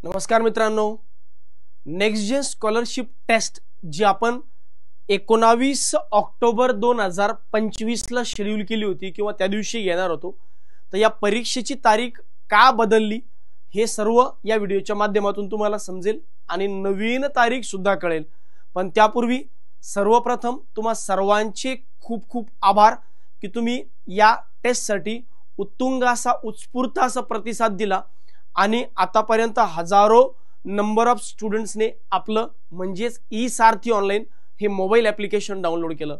नमस्कार मित्रांनो, next gen scholarship taste जी आपण 19 ऑक्टोबर 2025 ला शेड्यूल केली होती किंवा त्या दिवशी घेणार होतो, तर या परीक्षेची तारीख का बदलली हे सर्व या व्हिडिओच्या माध्यमातून तुम्हाला समजेल आणि नवीन तारीख सुद्धा कळेल। पण त्यापूर्वी सर्वप्रथम तुम्हा सर्वांचे खूप खूप आभार की तुम्ही या टेस्टसाठी उत्तुंग असा उत्स्फूर्त असा प्रतिसाद दिला आणि आतापर्यंत हजारो नंबर ऑफ स्टुडंट्सने आपलं म्हणजेच ई सारथी ऑनलाइन हे मोबाईल ॲप्लिकेशन डाउनलोड केलं।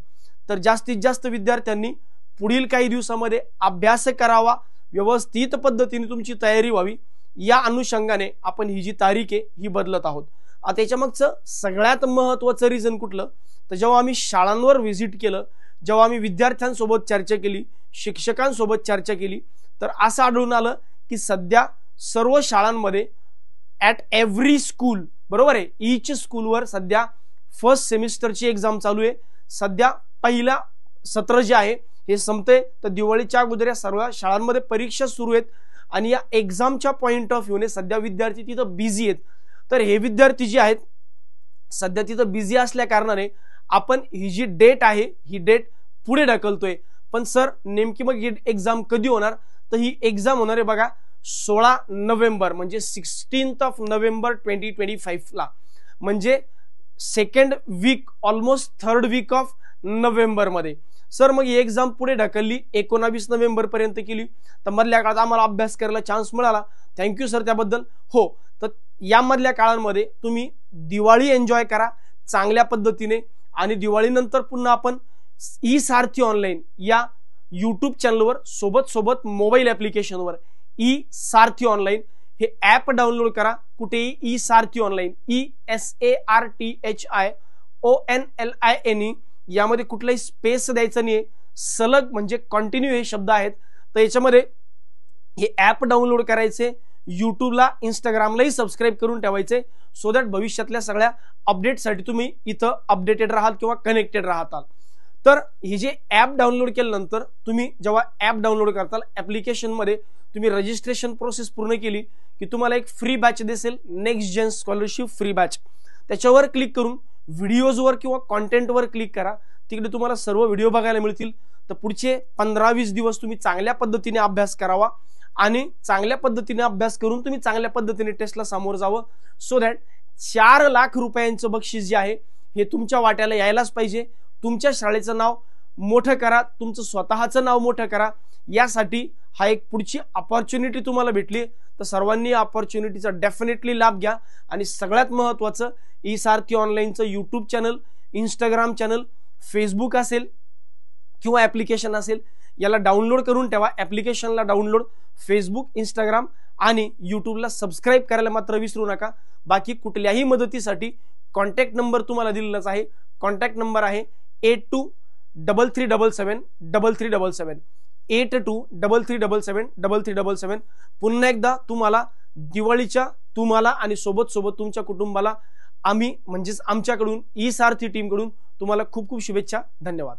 तर जास्तीत जास्त विद्यार्थ्यांनी पुढील काही दिवसांमध्ये अभ्यास करावा, व्यवस्थित पद्धतीने तुमची तयारी व्हावी, या अनुषंगाने आपण ही जी तारीख आहे ही बदलत आहोत। आता याच्यामागचं सगळ्यात महत्त्वाचं रिझन कुठलं, तर जेव्हा आम्ही शाळांवर व्हिजिट केलं, जेव्हा आम्ही विद्यार्थ्यांसोबत चर्चा केली, शिक्षकांसोबत चर्चा केली, तर असं आढळून आलं की सध्या सर्व शाळांमध्ये ॲट एव्हरी स्कूल, बरोबर आहे, ईच स्कूलवर सध्या फर्स्ट सेमिस्टरची एक्झाम चालू आहे। सध्या पहिला सत्र जे आहे हे संपते, तर दिवाळीच्या अगोदर या सर्व शाळांमध्ये परीक्षा सुरू आहेत आणि या एक्झामच्या पॉइंट ऑफ व्ह्यूने सध्या विद्यार्थी तिथं बिझी आहेत। तर हे विद्यार्थी जे आहेत सध्या तिथं बिझी असल्या कारणाने आपण ही जी डेट आहे ही डेट पुढे ढकलतोय। पण सर नेमकी मग ही एक्झाम कधी होणार, तर ही एक्झाम होणार आहे बघा 16 नोव्हेंबर म्हणजे 16th ऑफ नोव्हेंबर 2025 ला, म्हणजे second week, almost third week of November मध्ये। सर मग ही एक्झाम पुढे ढकलली 19 नोव्हेंबर पर्यंत केली, तर मधल्या काळात आम्हाला अभ्यास करायला चान्स मिळाला, थँक्यू सर त्याबद्दल। हो, तर या मधल्या काळांमध्ये तुम्ही दिवाळी एन्जॉय करा चांगल्या पद्धतीने आणि दिवाळीनंतर पुन्हा आपण ई सारथी ऑनलाइन या यूट्यूब चॅनलवर सोबत मोबाईल ॲप्लिकेशनवर ई सारथी ऑनलाइन हे ॲप डाउनलोड करा। कुठेही ई सारथी ऑनलाइन, ESARTHIONLINE, यामध्ये कुठलाही स्पेस द्यायचं नाही, सलग म्हणजे कंटिन्यू हे शब्द आहेत। तर याच्यामध्ये हे ॲप डाउनलोड करायचे, यूट्यूबला इंस्टाग्रामलाही सबस्क्राइब करून ठेवायचे, सो दॅट भविष्यातल्या सगळ्या अपडेटसाठी तुम्ही इथं अपडेटेड राहाल किंवा कनेक्टेड राहताल। तर हे जे ॲप डाउनलोड केल्यानंतर तुम्ही जेव्हा ॲप डाउनलोड करताल ॲप्लिकेशनमध्ये तुम्ही रजिस्ट्रेशन प्रोसेस पूर्ण केली की तुम्हाला एक फ्री बॅच दिसेल, next gen scholarship free batch. त्याच्यावर क्लिक करून व्हिडिओजवर किंवा कॉन्टेंटवर क्लिक करा, तिकडे तुम्हाला सर्व व्हिडिओ बघायला मिळतील। तर पुढचे 15-20 दिवस तुम्ही चांगल्या पद्धतीने अभ्यास करावा आणि चांगल्या पद्धतीने अभ्यास करून तुम्ही चांगल्या पद्धतीने टेस्टला सामोरं जावं, सो दॅट 4 लाख रुपयांचं बक्षीस जे आहे हे तुमच्या वाट्याला यायलाच पाहिजे। तुमच्या शाळेचं नाव मोठं करा, तुमचं स्वतःचं नाव मोठं करा, यासाठी हा एक पुढची अपॉर्च्युनिटी तुम्हाला भेटली। तर सर्वांनी या अपॉर्च्युनिटीचा डेफिनेटली लाभ घ्या आणि सगळ्यात महत्त्वाचं ई सारथी ऑनलाइनचं YouTube channel, Instagram channel, Facebook असेल किंवा ॲप्लिकेशन असेल, याला डाउनलोड करून ठेवा। ॲप्लिकेशनला डाउनलोड, फेसबुक, इंस्टाग्राम आणि यूट्यूबला सबस्क्राइब करायला मात्र विसरू नका। बाकी कुठल्याही मदतीसाठी कॉन्टॅक्ट नंबर तुम्हाला दिलेलाच आहे, कॉन्टॅक्ट नंबर आहे 8233773377 8233773377। पुन्हा एकदा तुम्हाला दिवाळीच्या तुम्हाला आणि सोबत तुमच्या कुटुंबाला आम्ही म्हणजेच आमच्याकडून ई सारथी टीमकडून तुम्हाला खूप खूप शुभेच्छा। धन्यवाद।